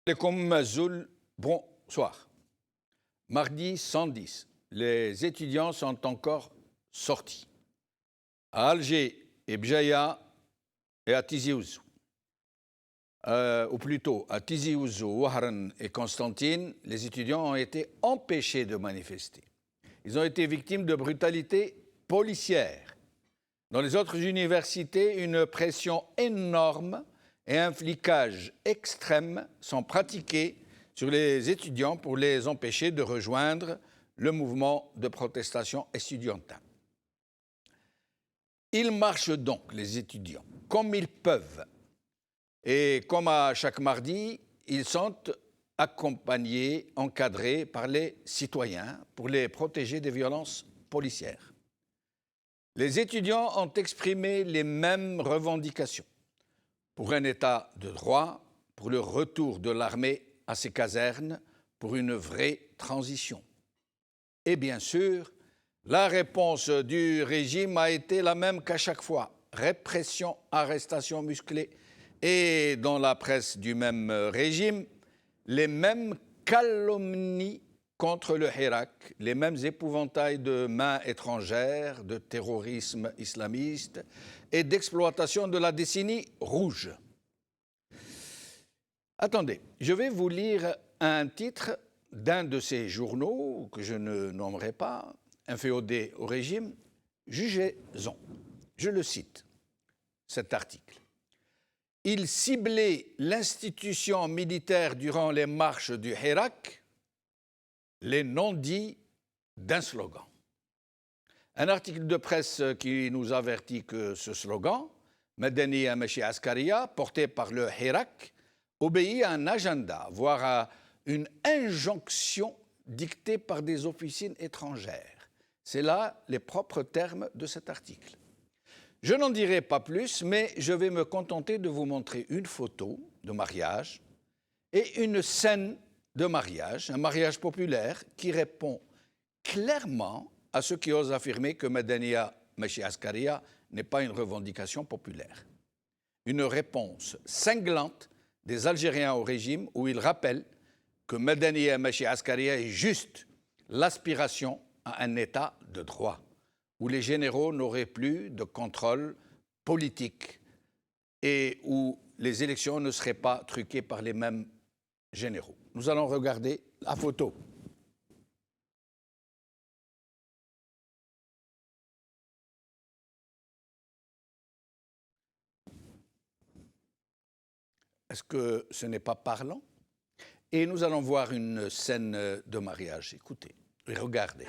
Alaikum Mazoul, bonsoir. Mardi 110, les étudiants sont encore sortis. À Alger et Bjaya et à Tizi Ouzou. Ou plutôt à Tizi Ouzou, Ouaharan et Constantine, les étudiants ont été empêchés de manifester. Ils ont été victimes de brutalité policière. Dans les autres universités, une pression énorme et un flicage extrême sont pratiqués sur les étudiants pour les empêcher de rejoindre le mouvement de protestation estudiantine. Ils marchent donc, les étudiants, comme ils peuvent. Et comme à chaque mardi, ils sont accompagnés, encadrés par les citoyens pour les protéger des violences policières. Les étudiants ont exprimé les mêmes revendications pour un État de droit, pour le retour de l'armée à ses casernes, pour une vraie transition. Et bien sûr, la réponse du régime a été la même qu'à chaque fois. Répression, arrestation musclée et dans la presse du même régime, les mêmes calomnies contre le Hirak, les mêmes épouvantails de mains étrangères, de terrorisme islamiste et d'exploitation de la décennie rouge. Attendez, je vais vous lire un titre d'un de ces journaux que je ne nommerai pas, inféodé au régime. Jugez-en. Je le cite, cet article. Il ciblait l'institution militaire durant les marches du Hirak, les non-dits d'un slogan. Un article de presse qui nous avertit que ce slogan, Madaniya Machi Askaria, porté par le Hirak, obéit à un agenda, voire à une injonction dictée par des officines étrangères. C'est là les propres termes de cet article. Je n'en dirai pas plus, mais je vais me contenter de vous montrer une photo de mariage et une scène de mariage, un mariage populaire qui répond clairement à ceux qui osent affirmer que Madaniya Machi Askaria n'est pas une revendication populaire. Une réponse cinglante des Algériens au régime où ils rappellent que Madaniya Machi Askaria est juste l'aspiration à un État de droit, où les généraux n'auraient plus de contrôle politique et où les élections ne seraient pas truquées par les mêmes généraux. Nous allons regarder la photo. Est-ce que ce n'est pas parlant? Et nous allons voir une scène de mariage. Écoutez et regardez.